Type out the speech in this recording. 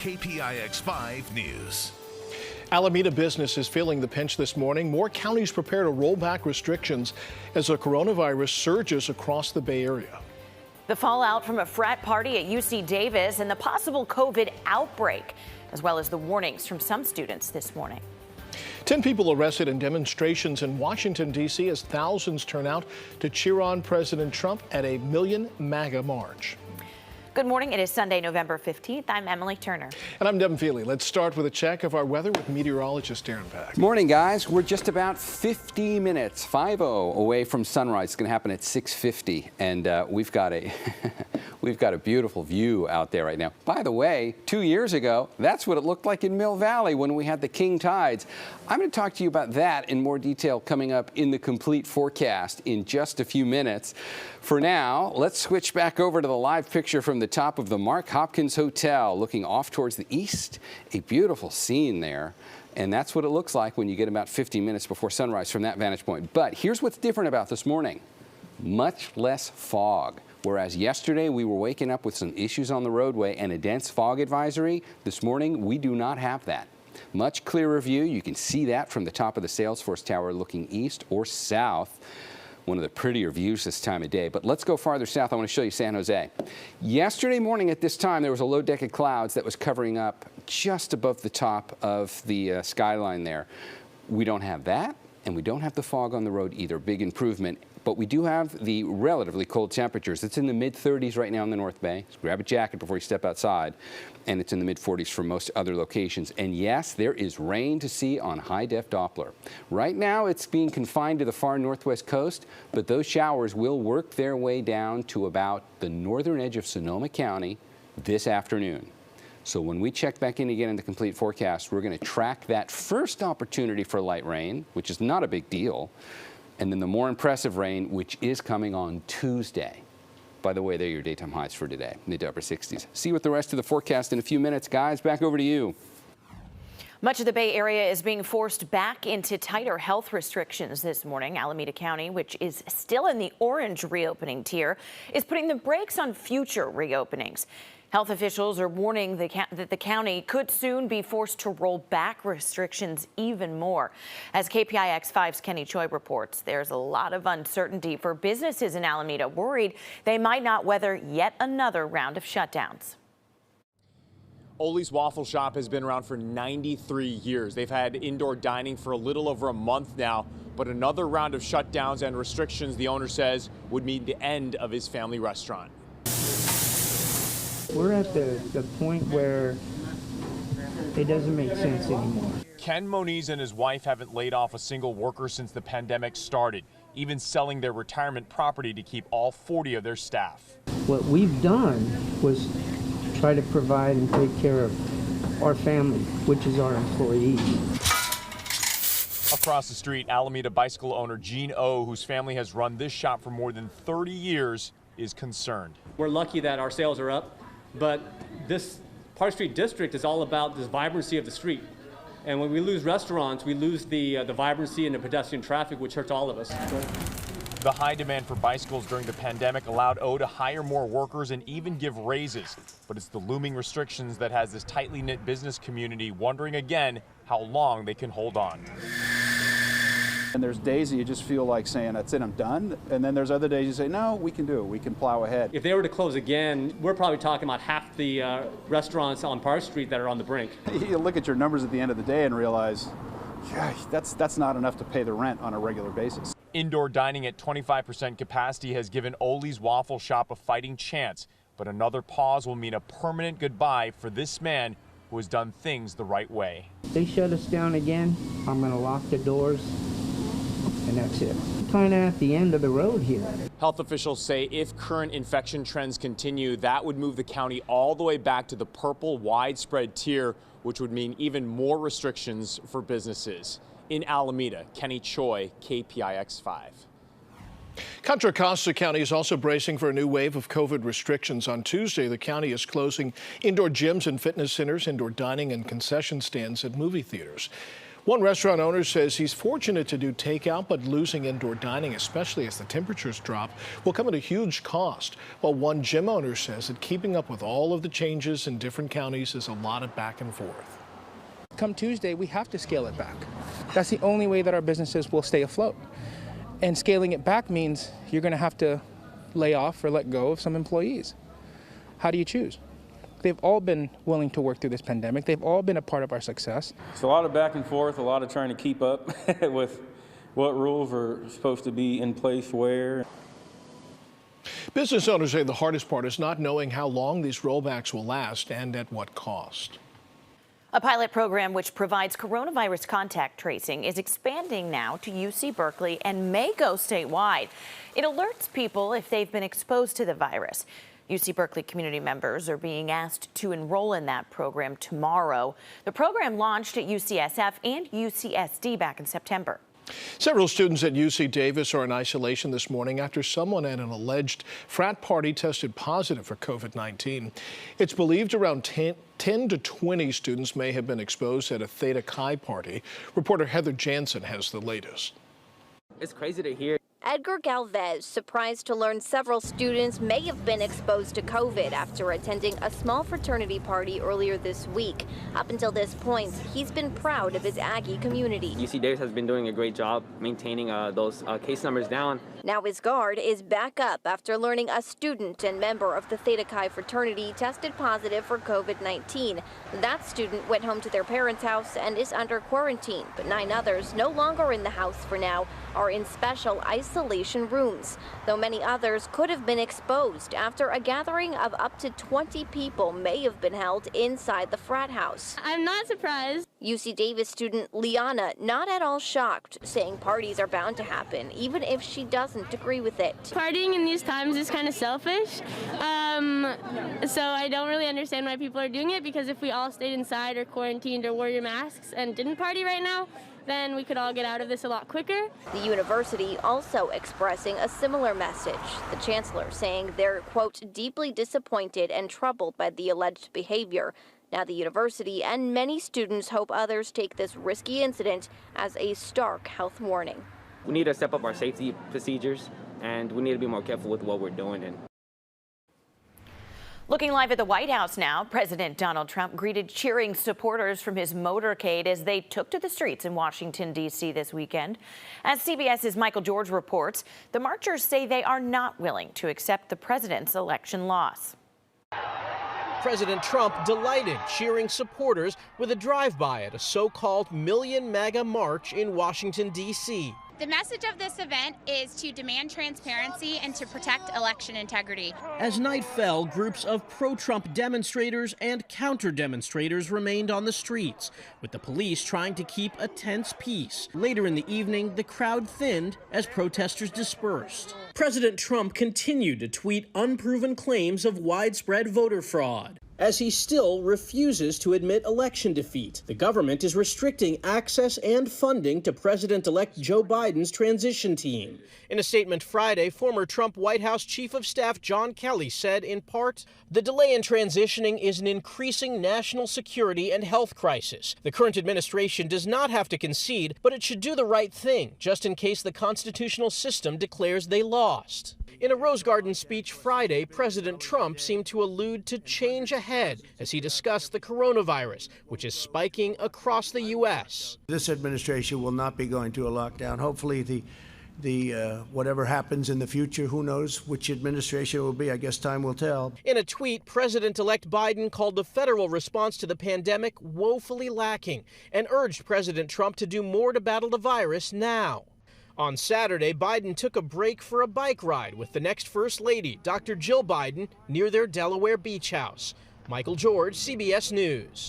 KPIX 5 News. Alameda business is feeling the pinch this morning. More counties prepare to roll back restrictions as the coronavirus surges across the Bay Area. The fallout from a frat party at UC Davis and the possible COVID outbreak, as well as the warnings from some students this morning. 10 people arrested in demonstrations in Washington, D.C. as thousands turn out to cheer on President Trump at a Million MAGA march. Good morning. It is Sunday, November 15th. I'm Emily Turner. And I'm Devin Feely. Let's start with a check of our weather with meteorologist Darren Pack. Morning, guys. We're just about 50 minutes, 50, away from sunrise. It's going to happen at 6:50, and we've got a beautiful view out there right now. By the way, 2 years ago, that's what it looked like in Mill Valley when we had the king tides. I'm going to talk to you about that in more detail coming up in the complete forecast in just a few minutes. For now, let's switch back over to the live picture from the top of the Mark Hopkins Hotel, looking off towards the east. A beautiful scene there. And that's what it looks like when you get about 50 minutes before sunrise from that vantage point. But here's what's different about this morning. Much less fog. Whereas yesterday we were waking up with some issues on the roadway and a dense fog advisory, this morning we do not have that. Much clearer view. You can see that from the top of the Salesforce Tower looking east or south. One of the prettier views this time of day. But let's go farther south. I want to show you San Jose. Yesterday morning at this time, there was a low deck of clouds that was covering up just above the top of the skyline there. We don't have that, and we don't have the fog on the road either. Big improvement. But we do have the relatively cold temperatures. It's in the mid-30s right now in the North Bay. So grab a jacket before you step outside. And it's in the mid-40s for most other locations. And yes, there is rain to see on high-def Doppler. Right now, it's being confined to the far northwest coast, but those showers will work their way down to about the northern edge of Sonoma County this afternoon. So when we check back in again in the complete forecast, we're going to track that first opportunity for light rain, which is not a big deal. And then the more impressive rain, which is coming on Tuesday. By the way, they're your daytime highs for today, mid to upper 60s. See you with the rest of the forecast in a few minutes. Guys, back over to you. Much of the Bay Area is being forced back into tighter health restrictions this morning. Alameda County, which is still in the orange reopening tier, is putting the brakes on future reopenings. Health officials are warning that the county could soon be forced to roll back restrictions even more. As KPIX 5's Kenny Choi reports, there's a lot of uncertainty for businesses in Alameda, worried they might not weather yet another round of shutdowns. Oli's Waffle Shop has been around for 93 years. They've had indoor dining for a little over a month now, but another round of shutdowns and restrictions, the owner says, would mean the end of his family restaurant. We're at the point where it doesn't make sense anymore. Ken Moniz and his wife haven't laid off a single worker since the pandemic started, even selling their retirement property to keep all 40 of their staff. What we've done was try to provide and take care of our family, which is our employees. Across the street, Alameda bicycle owner Gene O, whose family has run this shop for more than 30 years, is concerned. We're lucky that our sales are up, but this Park Street district is all about this vibrancy of the street. And when we lose restaurants, we lose the vibrancy and the pedestrian traffic, which hurts all of us. The high demand for bicycles during the pandemic allowed O to hire more workers and even give raises. But it's the looming restrictions that has this tightly knit business community wondering again how long they can hold on. And there's days that you just feel like saying, that's it, I'm done. And then there's other days you say, no, we can do it. We can plow ahead. If they were to close again, we're probably talking about half the restaurants on Park Street that are on the brink. You look at your numbers at the end of the day and realize, yeah, that's not enough to pay the rent on a regular basis. Indoor dining at 25% capacity has given Oli's Waffle Shop a fighting chance. But another pause will mean a permanent goodbye for this man who has done things the right way. If they shut us down again, I'm going to lock the doors. And that's it. Kind of at the end of the road here. Health officials say if current infection trends continue, that would move the county all the way back to the purple widespread tier, which would mean even more restrictions for businesses. In Alameda, Kenny Choi, KPIX 5. Contra Costa County is also bracing for a new wave of COVID restrictions. On Tuesday, the county is closing indoor gyms and fitness centers, indoor dining and concession stands at movie theaters. One restaurant owner says he's fortunate to do takeout, but losing indoor dining, especially as the temperatures drop, will come at a huge cost. While one gym owner says that keeping up with all of the changes in different counties is a lot of back and forth. Come Tuesday, we have to scale it back. That's the only way that our businesses will stay afloat. And scaling it back means you're going to have to lay off or let go of some employees. How do you choose? They've all been willing to work through this pandemic. They've all been a part of our success. It's a lot of back and forth, a lot of trying to keep up with what rules are supposed to be in place where. Business owners say the hardest part is not knowing how long these rollbacks will last and at what cost. A pilot program which provides coronavirus contact tracing is expanding now to UC Berkeley and may go statewide. It alerts people if they've been exposed to the virus. UC Berkeley community members are being asked to enroll in that program tomorrow. The program launched at UCSF and UCSD back in September. Several students at UC Davis are in isolation this morning after someone at an alleged frat party tested positive for COVID-19. It's believed around 10 to 20 students may have been exposed at a Theta Chi party. Reporter Heather Jansen has the latest. It's crazy to hear. Edgar Galvez surprised to learn several students may have been exposed to COVID after attending a small fraternity party earlier this week. Up until this point, he's been proud of his Aggie community. UC Davis has been doing a great job maintaining those case numbers down. Now his guard is back up after learning a student and member of the Theta Chi fraternity tested positive for COVID-19. That student went home to their parents' house and is under quarantine, but 9 others no longer in the house for now are in special isolation rooms, though many others could have been exposed after a gathering of up to 20 people may have been held inside the frat house. I'm not surprised. UC Davis student Liana not at all shocked, saying parties are bound to happen, even if she doesn't agree with it. Partying in these times is kind of selfish, so I don't really understand why people are doing it, because if we all stayed inside or quarantined or wore your masks and didn't party right now, then we could all get out of this a lot quicker. The university also expressing a similar message. The chancellor saying they're, quote, deeply disappointed and troubled by the alleged behavior. Now the university and many students hope others take this risky incident as a stark health warning. We need to step up our safety procedures, and we need to be more careful with what we're doing. Looking live at the White House now, President Donald Trump greeted cheering supporters from his motorcade as they took to the streets in Washington, D.C. this weekend. As CBS's Michael George reports, the marchers say they are not willing to accept the president's election loss. President Trump delighted cheering supporters with a drive-by at a so-called Million MAGA march in Washington, D.C. The message of this event is to demand transparency and to protect election integrity. As night fell, groups of pro-Trump demonstrators and counter-demonstrators remained on the streets, with the police trying to keep a tense peace. Later in the evening, the crowd thinned as protesters dispersed. President Trump continued to tweet unproven claims of widespread voter fraud, as he still refuses to admit election defeat. The government is restricting access and funding to President-elect Joe Biden's transition team. In a statement Friday, former Trump White House Chief of Staff John Kelly said, in part, the delay in transitioning is an increasing national security and health crisis. The current administration does not have to concede, but it should do the right thing, just in case the constitutional system declares they lost. In a Rose Garden speech Friday, President Trump seemed to allude to change ahead as he discussed the coronavirus, which is spiking across the U.S. This administration will not be going to a lockdown. Hopefully whatever happens in the future, who knows which administration it will be. I guess time will tell. In a tweet, President-elect Biden called the federal response to the pandemic woefully lacking and urged President Trump to do more to battle the virus now. On Saturday, Biden took a break for a bike ride with the next First Lady, Dr. Jill Biden, near their Delaware beach house. Michael George, CBS News.